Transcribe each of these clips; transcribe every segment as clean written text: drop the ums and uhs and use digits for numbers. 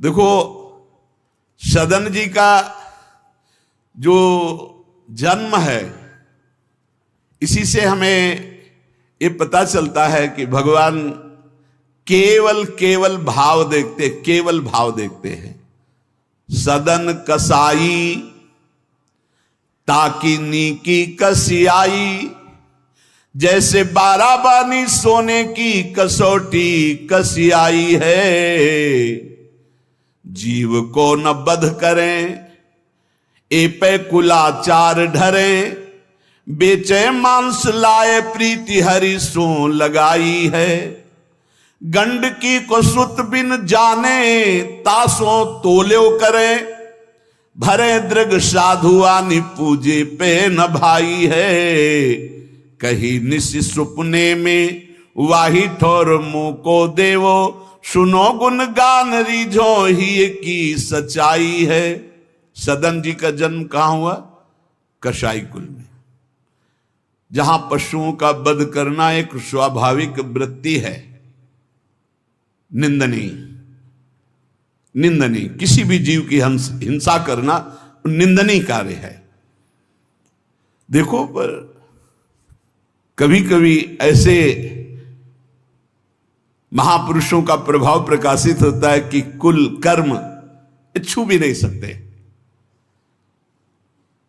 देखो, सदन जी का जो जन्म है, इसी से हमें ये पता चलता है कि भगवान केवल भाव देखते, केवल भाव देखते हैं। सदन कसाई ताकि नीकी कसियाई, जैसे बाराबानी सोने की कसौटी कसियाई है। जीव को न बध करें ए पे कुलाचार ढरें, बेचे मांस लाए प्रीति हरि सो लगाई है। गंडकी को सुत बिन जाने तासों तोल्यो करे, भरे दृग साधुआनि पूजे पे न भाई है। कही निशि सुपने में वाही ठोर मुंह को देवो, सुनो गुण गान रीझो ही की सच्चाई है। सदन जी का जन्म कहां हुआ? कसाई कुल में, जहां पशुओं का वध करना एक स्वाभाविक वृत्ति है। निंदनीय किसी भी जीव की हिंसा करना निंदनीय कार्य है। देखो, पर कभी कभी ऐसे महापुरुषों का प्रभाव प्रकाशित होता है कि कुल कर्म छू भी नहीं सकते।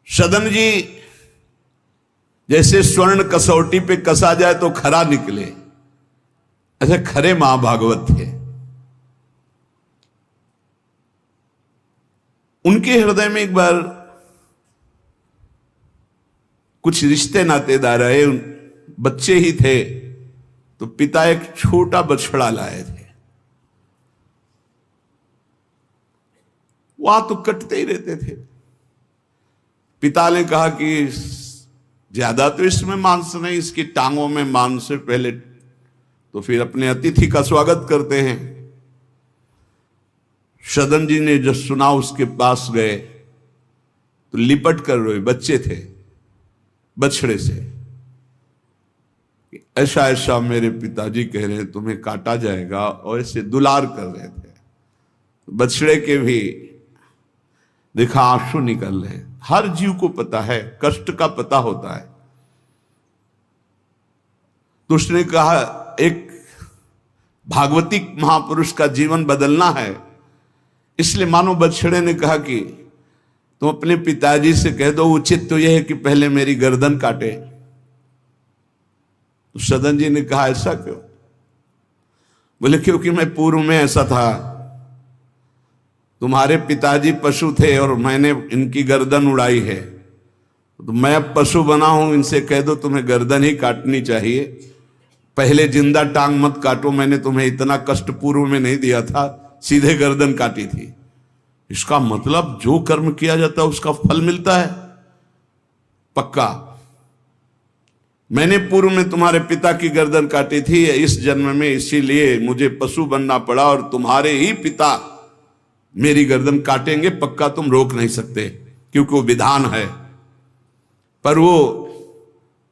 सदन जी जैसे स्वर्ण कसौटी पे कसा जाए तो खरा निकले, ऐसे खरे महाभागवत थे। उनके हृदय में एक बार कुछ रिश्ते नातेदार आए, बच्चे ही थे, तो पिता एक छोटा बछड़ा लाए थे। वहां तो कटते ही रहते थे। पिता ने कहा कि ज्यादा तो इसमें मांस नहीं, इसकी टांगों में मांस से पहले तो फिर अपने अतिथि का स्वागत करते हैं। सदन जी ने जब सुना उसके पास गए तो लिपट कर रोए। बच्चे थे, बछड़े से, ऐसा ऐसा मेरे पिताजी कह रहे हैं तुम्हें काटा जाएगा, और ऐसे दुलार कर रहे थे। बछड़े के भी देखा आंसू निकल रहे। हर जीव को पता है, कष्ट का पता होता है। तो उसने कहा एक भागवतिक महापुरुष का जीवन बदलना है, इसलिए मानो बछड़े ने कहा कि तुम अपने पिताजी से कह दो, उचित तो यह है कि पहले मेरी गर्दन काटे। तो सदन जी ने कहा ऐसा क्यों? बोले क्योंकि मैं पूर्व में ऐसा था, तुम्हारे पिताजी पशु थे और मैंने इनकी गर्दन उड़ाई है, तो मैं अब पशु बना हूं, इनसे कह दो तुम्हें गर्दन ही काटनी चाहिए, पहले जिंदा टांग मत काटो, मैंने तुम्हें इतना कष्ट पूर्व में नहीं दिया था, सीधे गर्दन काटी थी। इसका मतलब जो कर्म किया जाता है उसका फल मिलता है पक्का। मैंने पूर्व में तुम्हारे पिता की गर्दन काटी थी इस जन्म में, इसीलिए मुझे पशु बनना पड़ा, और तुम्हारे ही पिता मेरी गर्दन काटेंगे पक्का, तुम रोक नहीं सकते क्योंकि वो विधान है। पर वो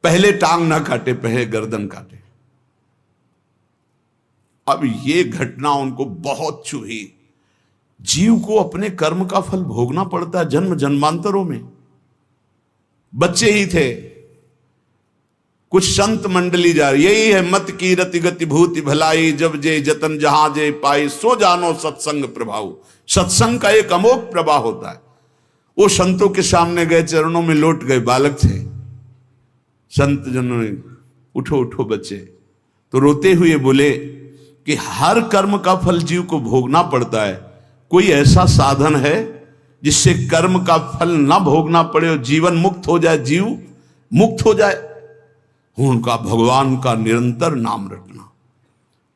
पहले टांग ना काटे, पहले गर्दन काटे। अब ये घटना उनको बहुत छुई। जीव को अपने कर्म का फल भोगना पड़ता है जन्म जन्मांतरों में। बच्चे ही थे, कुछ संत मंडली जा रही, यही है मत की रति गति भूति भलाई, जब जे जतन जहां जे पाई, सो जानो सत्संग प्रभाव। सत्संग का एक अमोघ प्रभाव होता है। वो संतों के सामने गए, चरणों में लौट गए, बालक थे। संत जनों ने उठो उठो बच्चे, तो रोते हुए बोले कि हर कर्म का फल जीव को भोगना पड़ता है, कोई ऐसा साधन है जिससे कर्म का फल ना भोगना पड़े और जीवन मुक्त हो जाए, जीव मुक्त हो जाए? उनका भगवान का निरंतर नाम रटना,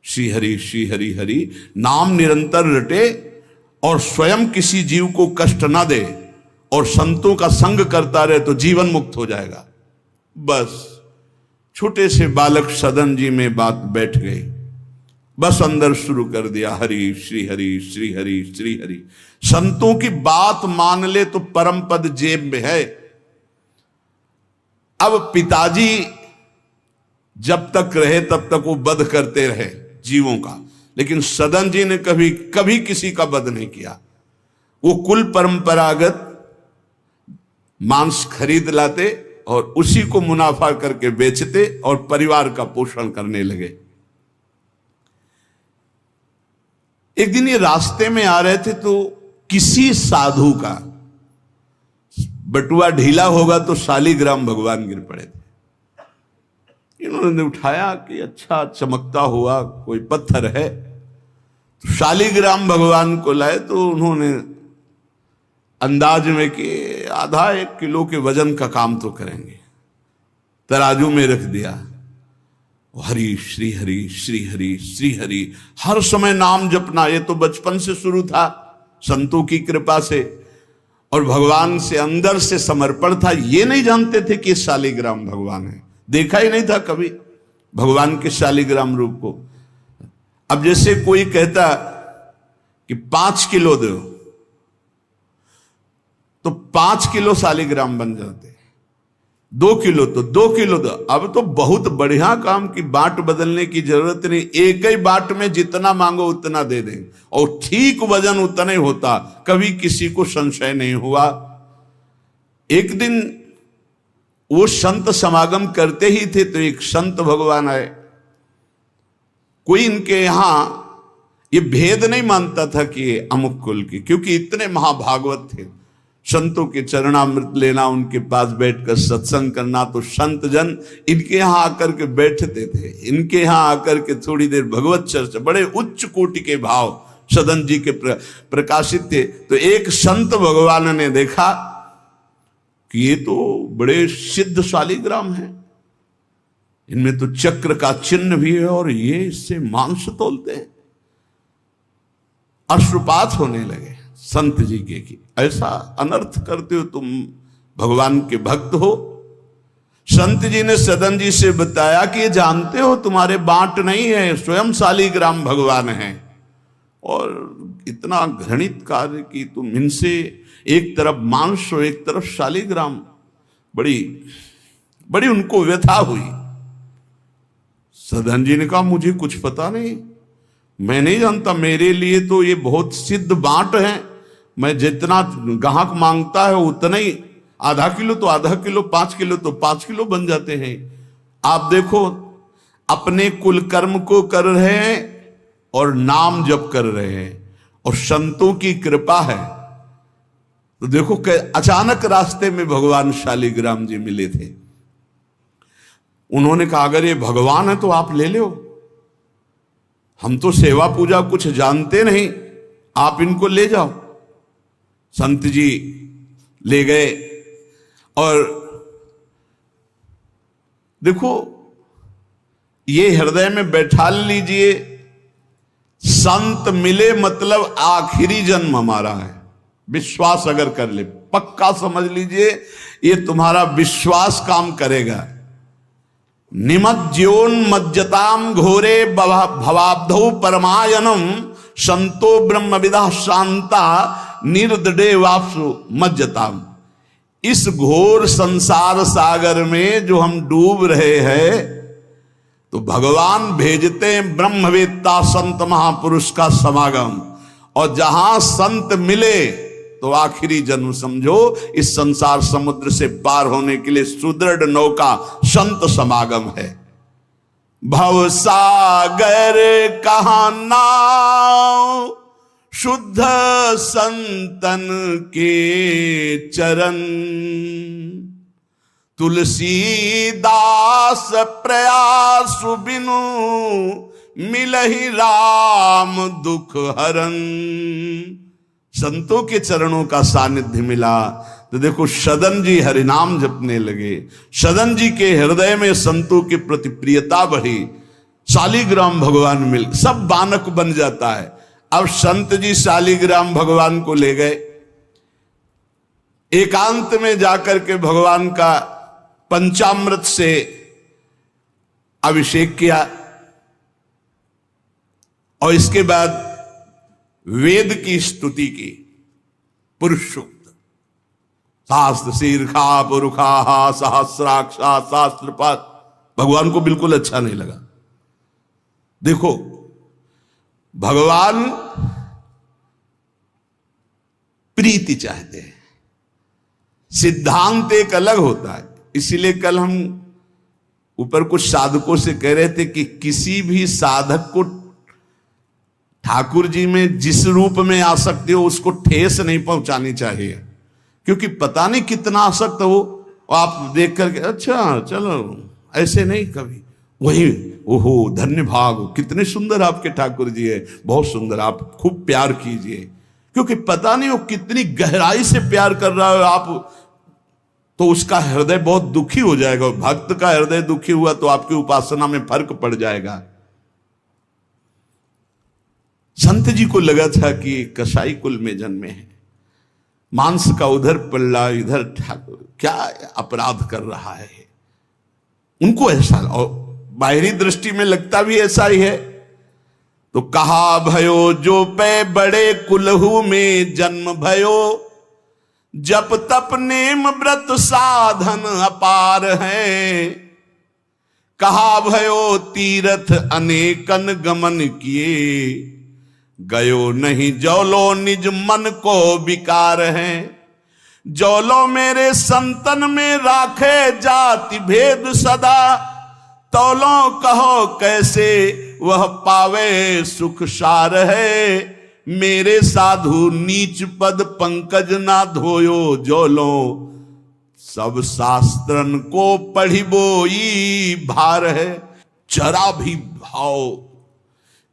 श्री हरि हरि नाम निरंतर रटे, और स्वयं किसी जीव को कष्ट ना दे, और संतों का संग करता रहे तो जीवन मुक्त हो जाएगा। बस छोटे से बालक सदन जी में बात बैठ गई, बस अंदर शुरू कर दिया हरि श्री हरि श्री हरि श्री हरि। संतों की बात मान ले तो परम पद जेब में है। अब पिताजी जब तक रहे तब तक वो वध करते रहे जीवों का, लेकिन सदन जी ने कभी कभी किसी का वध नहीं किया। वो कुल परंपरागत मांस खरीद लाते और उसी को मुनाफा करके बेचते और परिवार का पोषण करने लगे। एक दिन ये रास्ते में आ रहे थे तो किसी साधु का बटुआ ढीला होगा तो शालिग्राम भगवान गिर पड़े थे। इन्होंने उठाया कि अच्छा चमकता हुआ कोई पत्थर है, तो शालिग्राम भगवान को लाए तो उन्होंने अंदाज में कि आधा 1 किलो के वजन का काम तो करेंगे, तराजू में रख दिया। हरि श्री हरि श्री हरि श्री हरि, हर समय नाम जपना। ये तो बचपन से शुरू था संतों की कृपा से, और भगवान से अंदर से समर्पण था। ये नहीं जानते थे कि शालिग्राम भगवान है, देखा ही नहीं था कभी भगवान के शालिग्राम रूप को। अब जैसे कोई कहता कि 5 किलो दो, तो 5 किलो शालिग्राम बन जाते, 2 किलो तो 2 किलो दो। अब तो बहुत बढ़िया काम की बाट बदलने की जरूरत नहीं, एक ही बाट में जितना मांगो उतना दे देंगे और ठीक वजन उतना ही होता, कभी किसी को संशय नहीं हुआ। एक दिन वो संत समागम करते ही थे तो एक संत भगवान आए। कोई इनके यहां ये भेद नहीं मानता था कि ये अमुक कुल की, क्योंकि इतने महाभागवत थे। संतों के चरणामृत लेना, उनके पास बैठकर सत्संग करना, तो संत जन इनके यहां आकर के बैठते थे, इनके यहां आकर के थोड़ी देर भगवत चर्चा, बड़े उच्च कोटि के भाव सदन जी के प्रकाशित थे। तो एक संत भगवान ने देखा कि ये तो बड़े सिद्ध शालिग्राम हैं, इनमें तो चक्र का चिन्ह भी है और ये इससे मांस तोलते हैं। अश्रुपात होने लगे संत जी के कि ऐसा अनर्थ करते हो तुम, भगवान के भक्त हो। संत जी ने सदन जी से बताया कि ये जानते हो तुम्हारे बांट नहीं है, स्वयं शालिग्राम भगवान है, और इतना घृणित कार्य कि तुम इनसे एक तरफ मांस और एक तरफ शालिग्राम। बड़ी बड़ी उनको व्यथा हुई। सदन जी ने कहा मुझे कुछ पता नहीं, मैं नहीं जानता, मेरे लिए तो ये बहुत सिद्ध बांट है, मैं जितना ग्राहक मांगता है उतना ही, आधा किलो तो आधा किलो, 5 किलो तो 5 किलो बन जाते हैं। आप देखो अपने कुल कर्म को कर रहे हैं और नाम जप कर रहे हैं और संतों की कृपा है। तो देखो अचानक रास्ते में भगवान शालिग्राम जी मिले थे। उन्होंने कहा अगर ये भगवान है तो आप ले लो, हम तो सेवा पूजा कुछ जानते नहीं, आप इनको ले जाओ। संत जी ले गए और देखो ये हृदय में बैठा लीजिए, संत मिले मतलब आखिरी जन्म हमारा है। विश्वास अगर कर ले, पक्का समझ लीजिए ये तुम्हारा विश्वास काम करेगा। निमज्जोन्मज्जताम घोरे भवाब्धौ परमायनम संतो ब्रह्मविदा शांता निर्दडे वापसु मज्जताम। इस घोर संसार सागर में जो हम डूब रहे हैं, तो भगवान भेजते हैं ब्रह्मवेत्ता संत महापुरुष का समागम, और जहां संत मिले तो आखिरी जन्म समझो इस संसार समुद्र से पार होने के लिए सुदृढ़ नौका संत समागम है। भव सागर कहाँ नाव, शुद्ध संतन के चरण, तुलसीदास प्रयास बिनु मिलहि राम दुख हरन। संतों के चरणों का सानिध्य मिला तो देखो सदन जी हरिनाम जपने लगे, सदन जी के हृदय में संतों के प्रति प्रियता बढ़ी, शालिग्राम भगवान मिल, सब बानक बन जाता है। अब संत जी शालिग्राम भगवान को ले गए, एकांत में जाकर के भगवान का पंचामृत से अभिषेक किया और इसके बाद वेद की स्तुति की, पुरुष सूक्त, शास्त्र शीर्षा पुरुषा सहस्राक्षा शास्त्रपात। भगवान को बिल्कुल अच्छा नहीं लगा। देखो भगवान प्रीति चाहते हैं, सिद्धांत एक अलग होता है। इसीलिए कल हम ऊपर कुछ साधकों से कह रहे थे कि किसी भी साधक को ठाकुर जी में जिस रूप में आसक्ति हो उसको ठेस नहीं पहुंचानी चाहिए, क्योंकि पता नहीं कितना आसक्त हो आप देख करके अच्छा चलो, ऐसे नहीं कभी वही ओहो धन्य भाग, कितने सुंदर आपके ठाकुर जी है, बहुत सुंदर, आप खूब प्यार कीजिए, क्योंकि पता नहीं वो कितनी गहराई से प्यार कर रहा है आप, तो उसका हृदय बहुत दुखी हो जाएगा। भक्त का हृदय दुखी हुआ तो आपकी उपासना में फर्क पड़ जाएगा। संत जी को लगा था कि कसाई कुल में जन्मे हैं, मांस का उधर पल्ला इधर ठाकुर, क्या अपराध कर रहा है उनको ऐसा, और बाहरी दृष्टि में लगता भी ऐसा ही है। तो कहा भयो जो पे बड़े कुलहू में जन्म भयो, जप तप नेम व्रत साधन अपार है। कहा भयो तीर्थ अनेकन गमन किए, गयो नहीं जौलो निज मन को विकार है। जौलो मेरे संतन में राखे जाति भेद सदा, तौलो कहो कैसे वह पावे सुख सार है। मेरे साधु नीच पद पंकज ना धोयो, जौलो सब शास्त्रन को पढ़ी बोई भार है। जरा भी भाव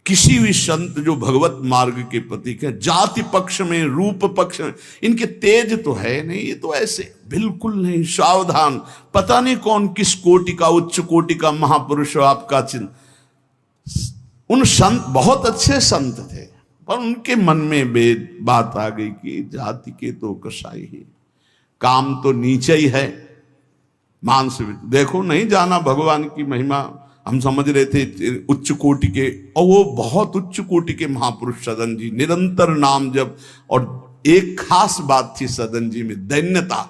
किसी भी संत जो भगवत मार्ग के प्रतीक है, जाति पक्ष में रूप पक्ष में इनके तेज तो है नहीं, ये तो ऐसे बिल्कुल नहीं, सावधान, पता नहीं कौन किस कोटि का उच्च कोटि का महापुरुष आपका चिन्ह। उन संत बहुत अच्छे संत थे, पर उनके मन में बात आ गई कि जाति के तो कसाई ही, काम तो नीचे ही है, मांस देखो नहीं जाना भगवान की महिमा। हम समझ रहे थे उच्च कोटि के, और वो बहुत उच्च कोटि के महापुरुष सदन जी, निरंतर नाम जप। और एक खास बात थी सदन जी में, दैन्यता,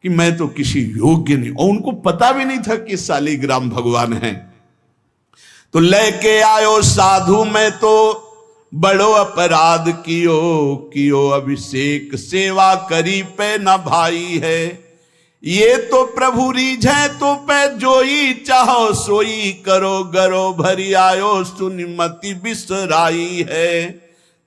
कि मैं तो किसी योग्य नहीं, और उनको पता भी नहीं था कि शालिग्राम भगवान है। तो लेके आयो साधु मैं तो बड़ो अपराध कियो अभिषेक सेवा करी पे न भाई है। ये तो प्रभु रीझे तो पे जोई चाहो सोई, करो गरो भरी आयो सुनिमति बिसराई है।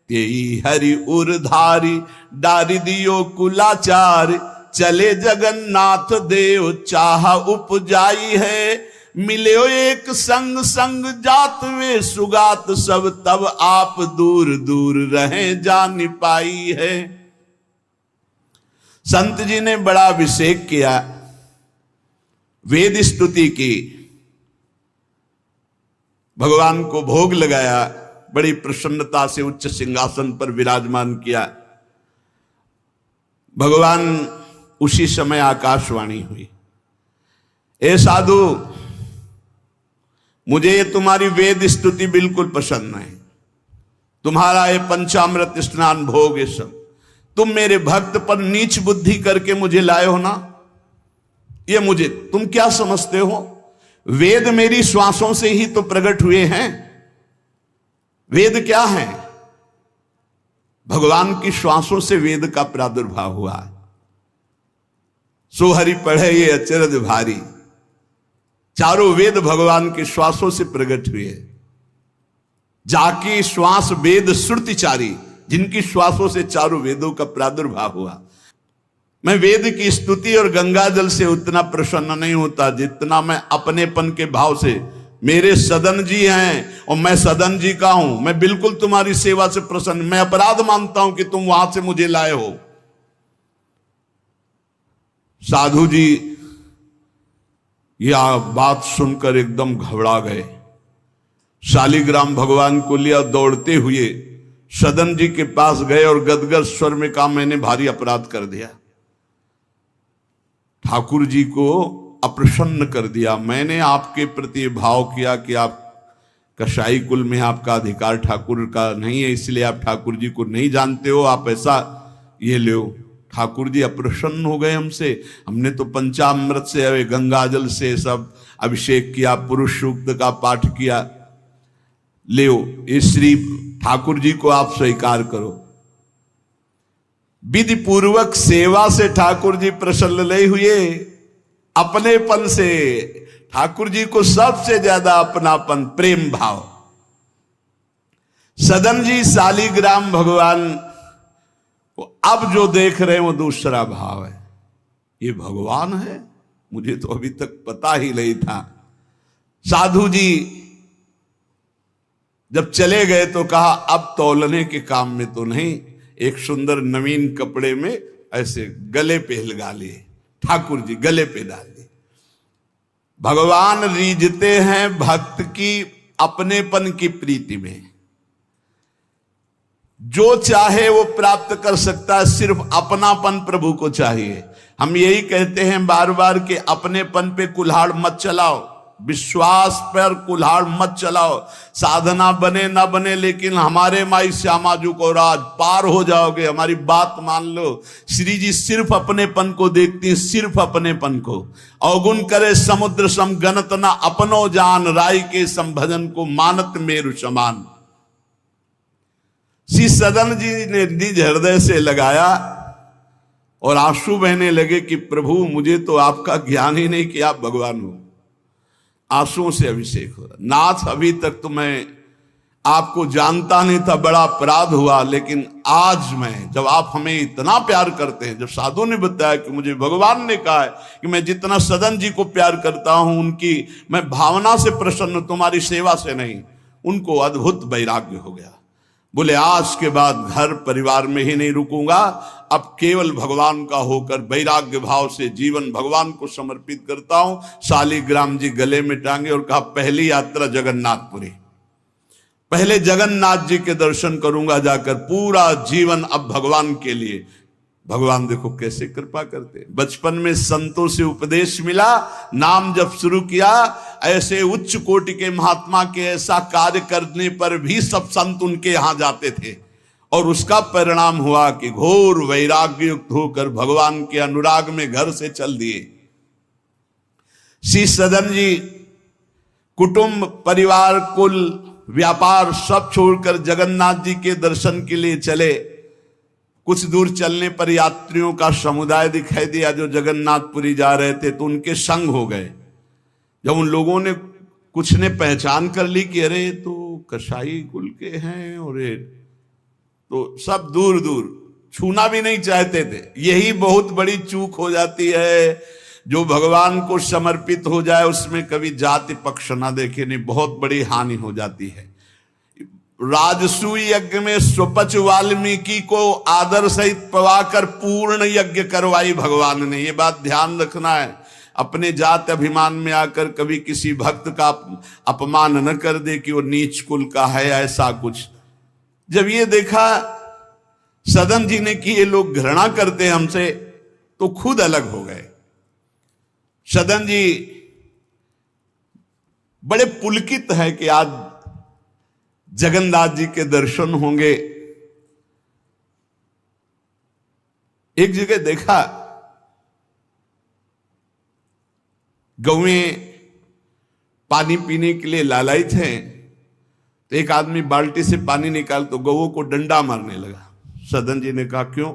तेई हरि उरधारी डारी दियो कुलाचार, चले जगन्नाथ देव चाह उपजाई है। मिले एक संग संग जात वे सुगात सब, तब आप दूर दूर रहे जान पाई है। संत जी ने बड़ा अभिषेक किया, वेद स्तुति की, भगवान को भोग लगाया, बड़ी प्रसन्नता से उच्च सिंहासन पर विराजमान किया। भगवान उसी समय आकाशवाणी हुई, ए साधु मुझे ये तुम्हारी वेद स्तुति बिल्कुल पसंद नहीं, तुम्हारा ये पंचामृत स्नान भोग ये सब, तुम मेरे भक्त पर नीच बुद्धि करके मुझे लाए हो ना, ये मुझे तुम क्या समझते हो? वेद मेरी श्वासों से ही तो प्रकट हुए हैं। वेद क्या है? भगवान की श्वासों से वेद का प्रादुर्भाव हुआ है। सो हरि पढ़े ये अचरज भारी, चारों वेद भगवान के श्वासों से प्रकट हुए। जाकी श्वास वेद श्रुतिचारी, जिनकी श्वासों से चारों वेदों का प्रादुर्भाव हुआ। मैं वेद की स्तुति और गंगा जल से उतना प्रसन्न नहीं होता जितना मैं अपनेपन के भाव से, मेरे सदन जी हैं और मैं सदन जी का हूं, मैं बिल्कुल तुम्हारी सेवा से प्रसन्न, मैं अपराध मानता हूं कि तुम वहां से मुझे लाए हो। साधु जी यह बात सुनकर एकदम घबरा गए, शालिग्राम भगवान को लिया, दौड़ते हुए सदन जी के पास गए और गदगद स्वर में कहा मैंने भारी अपराध कर दिया, ठाकुर जी को अप्रसन्न कर दिया। मैंने आपके प्रति भाव किया कि आप कसाई कुल में आपका अधिकार ठाकुर का नहीं है, इसलिए आप ठाकुर जी को नहीं जानते हो, आप ऐसा ये लो। ठाकुर जी अप्रसन्न हो गए हमसे, हमने तो पंचामृत से गंगा जल से सब अभिषेक किया, पुरुष सूक्त का पाठ किया, ले ये श्री ठाकुर जी को आप स्वीकार करो। विधि पूर्वक सेवा से ठाकुर जी प्रसन्न नहीं हुए, अपनेपन से। ठाकुर जी को सबसे ज्यादा अपनापन, प्रेम भाव। सदन जी शालिग्राम भगवान को अब जो देख रहे हैं वो दूसरा भाव है। ये भगवान है, मुझे तो अभी तक पता ही नहीं था। साधु जी जब चले गए तो कहा अब तौलने के काम में तो नहीं, एक सुंदर नवीन कपड़े में ऐसे गले पे लगा लिए, ठाकुर जी गले पे डाल दिए। भगवान रीझते हैं भक्त की अपनेपन की प्रीति में। जो चाहे वो प्राप्त कर सकता है, सिर्फ अपनापन प्रभु को चाहिए। हम यही कहते हैं बार बार कि अपनेपन पे कुल्हाड़ मत चलाओ, विश्वास पर कुल्हाड़ मत चलाओ। साधना बने ना बने, लेकिन हमारे माई श्यामाजू को राज पार हो जाओगे, हमारी बात मान लो। श्री जी सिर्फ अपनेपन को देखती हैं, सिर्फ अपनेपन को। अवगुण करे समुद्र सम गणत ना अपनो जान, राय के संभजन को मानत मेरु समान। श्री सदन जी ने निज हृदय से लगाया और आंसू बहने लगे कि प्रभु मुझे तो आपका ज्ञान ही नहीं कि आप भगवान हो। आंसुओं से अभिषेक हो रहा। नाथ अभी तक तो मैं आपको जानता नहीं था, बड़ा अपराध हुआ, लेकिन आज मैं, जब आप हमें इतना प्यार करते हैं, जब साधु ने बताया कि मुझे भगवान ने कहा है कि मैं जितना सदन जी को प्यार करता हूं, उनकी मैं भावना से प्रसन्न, तुम्हारी सेवा से नहीं, उनको अद्भुत वैराग्य हो गया। बोले आज के बाद घर परिवार में ही नहीं रुकूंगा, अब केवल भगवान का होकर वैराग्य भाव से जीवन भगवान को समर्पित करता हूं। शालिग्राम जी गले में टांगे और कहा पहली यात्रा जगन्नाथपुरी, पहले जगन्नाथ जी के दर्शन करूंगा जाकर, पूरा जीवन अब भगवान के लिए। भगवान देखो कैसे कृपा करते। बचपन में संतों से उपदेश मिला, नाम जब शुरू किया, ऐसे उच्च कोटि के महात्मा के ऐसा कार्य करने पर भी सब संत उनके यहां जाते थे, और उसका परिणाम हुआ कि घोर वैराग्य युक्त होकर भगवान के अनुराग में घर से चल दिए। श्री सदन जी कुटुंब परिवार कुल व्यापार सब छोड़कर जगन्नाथ जी के दर्शन के लिए चले। कुछ दूर चलने पर यात्रियों का समुदाय दिखाई दिया जो जगन्नाथपुरी जा रहे थे, तो उनके संग हो गए। जब उन लोगों ने, कुछ ने पहचान कर ली कि अरे तो कसाई कुल के हैं, और तो सब दूर दूर छूना भी नहीं चाहते थे। यही बहुत बड़ी चूक हो जाती है, जो भगवान को समर्पित हो जाए उसमें कभी जाति पक्ष ना देखे, नहीं, बहुत बड़ी हानि हो जाती है। राजसूय यज्ञ में स्वपच वाल्मीकि को आदर सहित पवाकर पूर्ण यज्ञ करवाई भगवान ने। ये बात ध्यान रखना है, अपने जात अभिमान में आकर कभी किसी भक्त का अपमान न कर दे कि वो नीच कुल का है, ऐसा कुछ। जब ये देखा सदन जी ने कि ये लोग घृणा करते हमसे, तो खुद अलग हो गए। सदन जी बड़े पुलकित है कि आज जगन्नाथ जी के दर्शन होंगे। एक जगह देखा, गौएं पानी पीने के लिए लालायित हैं, तो एक आदमी बाल्टी से पानी निकाल तो गौओं को डंडा मारने लगा। सदन जी ने कहा क्यों,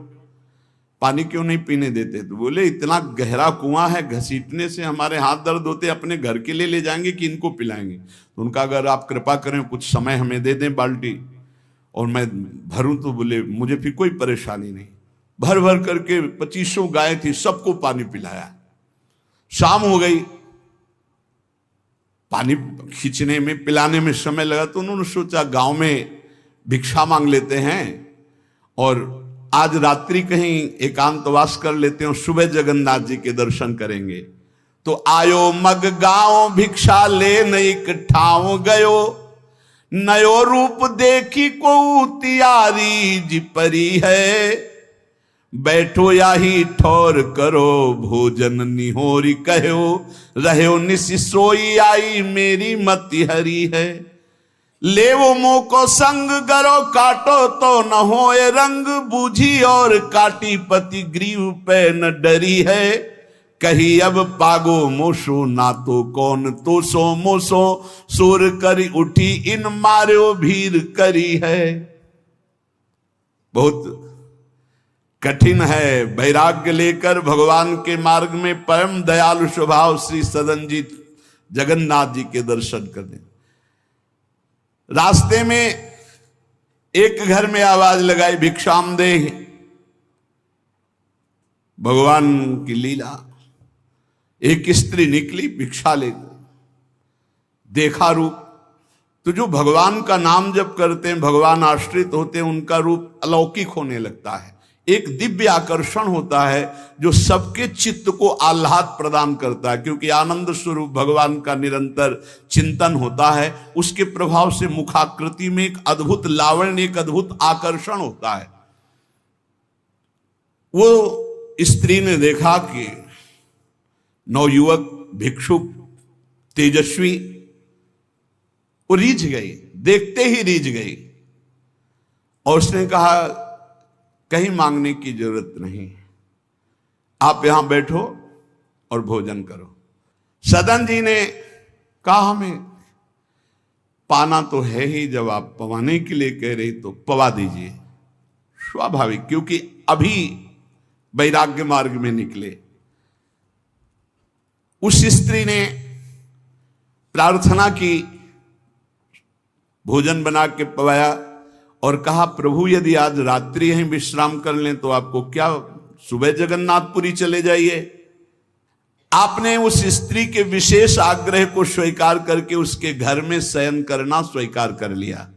पानी क्यों नहीं पीने देते? तो बोले इतना गहरा कुआं है, घसीटने से हमारे हाथ दर्द होते, अपने घर के लिए ले जाएंगे कि इनको पिलाएंगे? तो उनका अगर आप कृपा करें कुछ समय हमें दे दें बाल्टी और मैं भरूं, तो बोले मुझे फिर कोई परेशानी नहीं। भर भर करके 2500 गाय थी, सबको पानी पिलाया। शाम हो गई, पानी खींचने में पिलाने में समय लगा, तो उन्होंने सोचा गांव में भिक्षा मांग लेते हैं और आज रात्रि कहीं एकांतवास कर लेते हैं, सुबह जगन्नाथ जी के दर्शन करेंगे। तो आयो मग गांव भिक्षा ले नई ठाव गयो, नयो रूप देखी को तियारी जी परी है, बैठो या ही ठौर करो भोजन निहोरी कहो, रहो निसि सोई आई मेरी मति हरी है, ले वो मुंह को संग गरो काटो तो न होए रंग, बूझी और काटी पति ग्रीव पे न डरी है, कही अब पागो मोशो ना तो कौन तो सो मोसो सुर करी उठी इन मार्यो भीर करी है। बहुत कठिन है वैराग्य लेकर भगवान के मार्ग में परम दयालु स्वभाव श्री सदन जी जगन्नाथ जी के दर्शन करने। रास्ते में एक घर में आवाज लगाई भिक्षाम दे। भगवान की लीला, एक स्त्री निकली भिक्षा लेकर, देखा रूप। तो जो भगवान का नाम जप करते हैं, भगवान आश्रित होते हैं, उनका रूप अलौकिक होने लगता है। एक दिव्य आकर्षण होता है जो सबके चित्त को आह्लाद प्रदान करता है, क्योंकि आनंद स्वरूप भगवान का निरंतर चिंतन होता है। उसके प्रभाव से मुखाकृति में एक अद्भुत लावण्य, एक अद्भुत आकर्षण होता है। वो स्त्री ने देखा कि नवयुवक भिक्षुक तेजस्वी, वो रीझ गई, देखते ही रीझ गई। और उसने कहा कहीं मांगने की जरूरत नहीं, आप यहां बैठो और भोजन करो। सदन जी ने कहा हमें पाना तो है ही, जब आप पवाने के लिए कह रही तो पवा दीजिए। स्वाभाविक, क्योंकि अभी वैराग्य मार्ग में निकले। उस स्त्री ने प्रार्थना की, भोजन बना के पवाया और कहा प्रभु यदि आज रात्रि यहीं विश्राम कर लें तो आपको क्या, सुबह जगन्नाथपुरी चले जाइए। आपने उस स्त्री के विशेष आग्रह को स्वीकार करके उसके घर में शयन करना स्वीकार कर लिया।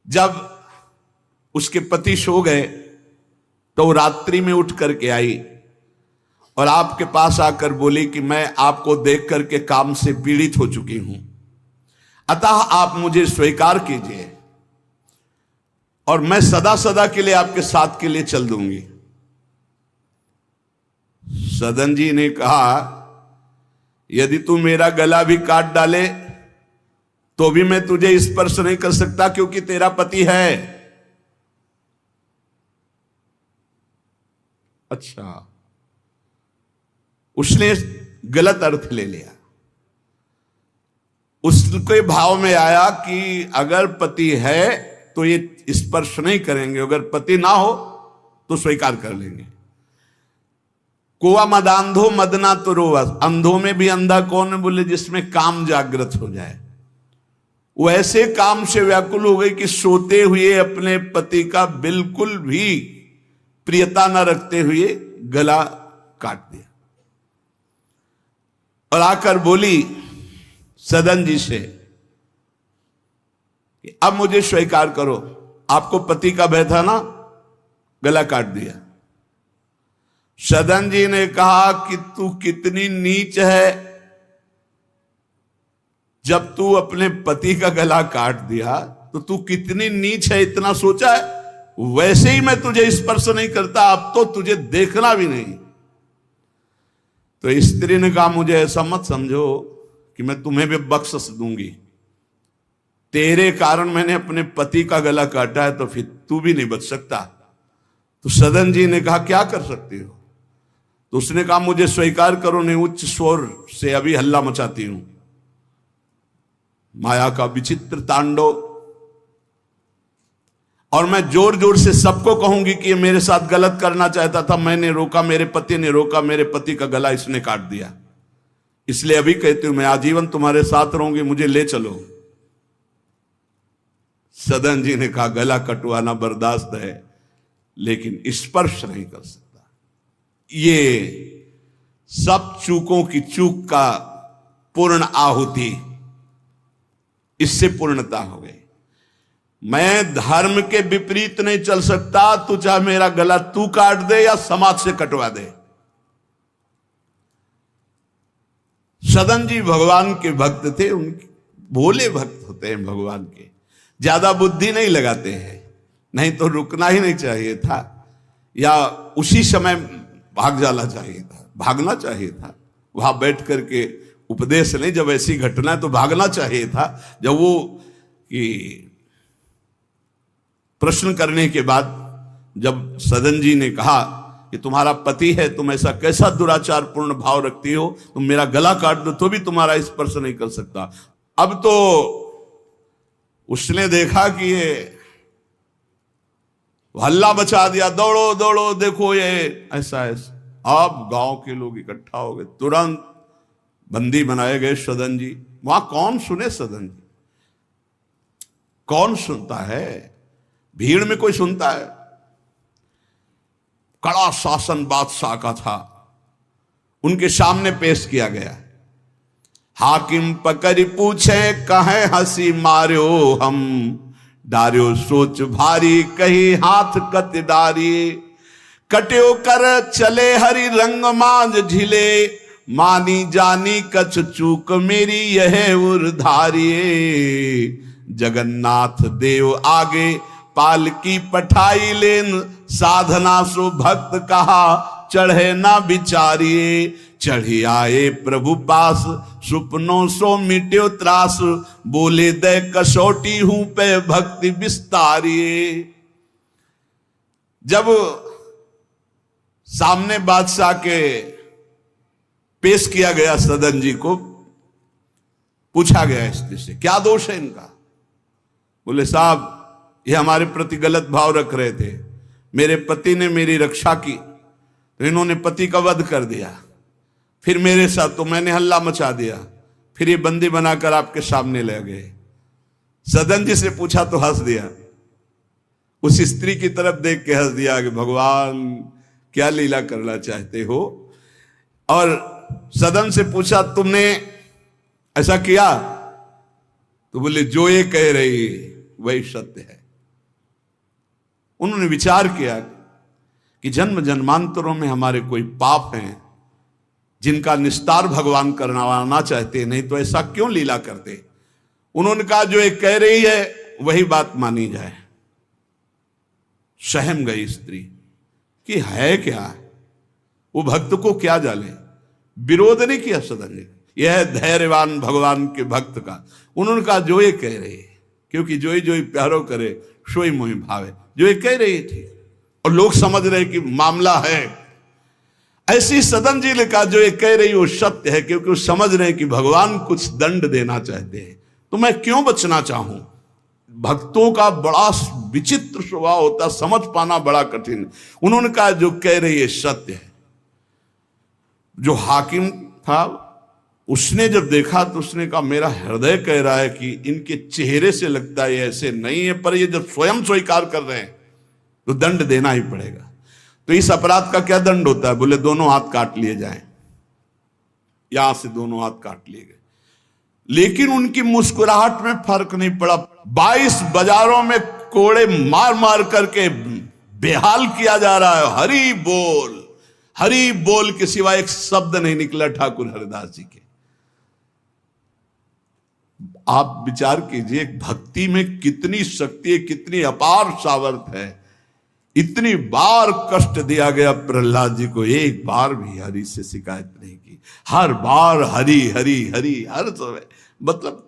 जब उसके पति सो गए तो रात्रि में उठ करके आई और आपके पास आकर बोली कि मैं आपको देख करके काम से पीड़ित हो चुकी हूं, अतः आप मुझे स्वीकार कीजिए और मैं सदा सदा के लिए आपके साथ के लिए चल दूंगी। सदन जी ने कहा यदि तू मेरा गला भी काट डाले तो भी मैं तुझे स्पर्श नहीं कर सकता, क्योंकि तेरा पति है। अच्छा, उसने गलत अर्थ ले लिया। उसके भाव में आया कि अगर पति है तो ये स्पर्श नहीं करेंगे, अगर पति ना हो तो स्वीकार कर लेंगे। कोवा मदांधो मदना तो रोवा, अंधों में भी अंधा कौन है, बोले जिसमें काम जागृत हो जाए। वो ऐसे काम से व्याकुल हो गई कि सोते हुए अपने पति का बिल्कुल भी प्रियता न रखते हुए गला काट दिया और आकर बोली सदन जी से कि अब मुझे स्वीकार करो, आपको पति का भय था ना, गला काट दिया। सदन जी ने कहा कि तू कितनी नीच है, जब तू अपने पति का गला काट दिया तो तू कितनी नीच है, इतना सोचा है? वैसे ही मैं तुझे स्पर्श नहीं करता, अब तो तुझे देखना भी नहीं। तो स्त्री ने कहा मुझे ऐसा मत समझो कि मैं तुम्हें भी बख्श दूंगी, तेरे कारण मैंने अपने पति का गला काटा है, तो फिर तू भी नहीं बच सकता। तो सदन जी ने कहा क्या कर सकती हो? तो उसने कहा मुझे स्वीकार करो, नहीं उच्च स्वर से अभी हल्ला मचाती हूं। माया का विचित्र तांडव, और मैं जोर जोर से सबको कहूंगी कि ये मेरे साथ गलत करना चाहता था, मैंने रोका, मेरे पति ने रोका, मेरे पति का गला इसने काट दिया, इसलिए अभी कहती हूं मैं आजीवन तुम्हारे साथ रहूंगी, मुझे ले चलो। सदन जी ने कहा गला कटवाना बर्दाश्त है, लेकिन स्पर्श नहीं कर सकता। ये सब चूकों की चूक का पूर्ण आहुति, इससे पूर्णता हो गई। मैं धर्म के विपरीत नहीं चल सकता, तू चाहे मेरा गला तू काट दे या समाज से कटवा दे। सदन जी भगवान के भक्त थे, उनके भोले भक्त होते हैं भगवान के, ज्यादा बुद्धि नहीं लगाते हैं, नहीं तो रुकना ही नहीं चाहिए था या उसी समय भाग जाना चाहिए था, भागना चाहिए था। वहां बैठ करके उपदेश नहीं, जब ऐसी घटना है तो भागना चाहिए था। जब वो कि प्रश्न करने के बाद जब सदन जी ने कहा कि तुम्हारा पति है, तुम ऐसा कैसा दुराचार पूर्ण भाव रखती हो, तुम मेरा गला काट दो तो भी तुम्हारा स्पर्श नहीं कर सकता। अब तो उसने देखा कि ये हल्ला मचा दिया, दौड़ो दौड़ो, देखो ये ऐसा ऐसा। अब गांव के लोग इकट्ठा हो गए, तुरंत बंदी बनाए गए सदन जी। वहां कौन सुने सदन जी, कौन सुनता है, भीड़ में कोई सुनता है। कड़ा शासन बादशाह का था, उनके सामने पेश किया गया। हाकिम पकड़ पूछे कहे हंसी मार्यो हम, डार्यो सोच भारी कही हाथ कत डारी। कट्यो कर चले हरि रंग मांझ ढिले, मानी जानी कछ चूक मेरी यह उर्धारिये। जगन्नाथ देव आगे पालकी पठाई लेन, साधना सो भक्त कहा चढ़े ना विचारिये। चढ़ी आए प्रभु पास सुपनों सो मिट्यो त्रास, बोले दे कसौटी हूं पे भक्ति विस्तारिये। जब सामने बादशाह के पेश किया गया सदन जी को, पूछा गया स्त्री से क्या दोष है इनका। बोले साहब ये हमारे प्रति गलत भाव रख रहे थे, मेरे पति ने मेरी रक्षा की तो इन्होंने पति का वध कर दिया, फिर मेरे साथ तो मैंने हल्ला मचा दिया, फिर ये बंदी बनाकर आपके सामने ले गए। सदन जी से पूछा तो हंस दिया, उस स्त्री की तरफ देख के हंस दिया कि भगवान क्या लीला करना चाहते हो। और सदन से पूछा तुमने ऐसा किया, तो बोले जो ये कह रही वही सत्य है। उन्होंने विचार किया कि जन्म जन्मांतरों में हमारे कोई पाप हैं जिनका निस्तार भगवान करवाना चाहते, नहीं तो ऐसा क्यों लीला करते। उन्होंने कहा जो ये कह रही है वही बात मानी जाए। सहम गई स्त्री कि है क्या, वो भक्त को क्या जाने। विरोध नहीं किया सदन ने, यह है धैर्यवान भगवान के भक्त का। उन्होंने कहा जो ये कह रही है, क्योंकि जो ही प्यारो करे सोई मोहि भावे, जो ये कह रही थी। और लोग समझ रहे कि मामला है। ऐसी सदन जी ने कहा जो ये कह रही वो सत्य है, क्योंकि वो समझ रहे हैं कि भगवान कुछ दंड देना चाहते हैं, तो मैं क्यों बचना चाहूं। भक्तों का बड़ा विचित्र स्वभाव होता, समझ पाना बड़ा कठिन। उन्होंने कहा जो कह रही है सत्य है। जो हाकिम था उसने जब देखा तो उसने कहा मेरा हृदय कह रहा है कि इनके चेहरे से लगता है ऐसे नहीं है, पर ये जब स्वयं स्वीकार कर रहे हैं तो दंड देना ही पड़ेगा। तो इस अपराध का क्या दंड होता है। बोले दोनों हाथ काट लिए जाएं। यहां से दोनों हाथ काट लिए गए, लेकिन उनकी मुस्कुराहट में फर्क नहीं पड़ा। 22 बाजारों में कोड़े मार मार करके बेहाल किया जा रहा है। हरि बोल के सिवा एक शब्द नहीं निकला ठाकुर हरिदास जी के। आप विचार कीजिए भक्ति में कितनी शक्ति है, कितनी अपार सामर्थ्य है। इतनी बार कष्ट दिया गया प्रहलाद जी को, एक बार भी हरि से शिकायत नहीं की। हर बार हरि हरि हरि हर समय, मतलब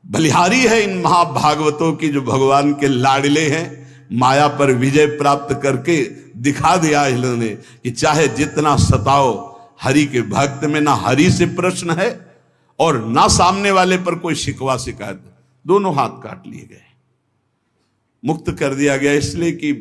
बलिहारी है इन महाभागवतों की जो भगवान के लाडले हैं। माया पर विजय प्राप्त करके दिखा दिया इन्होंने कि चाहे जितना सताओ, हरि के भक्त में ना हरि से प्रश्न है और ना सामने वाले पर कोई शिकवा शिकायत। दोनों हाथ काट लिए गए, मुक्त कर दिया गया, इसलिए कि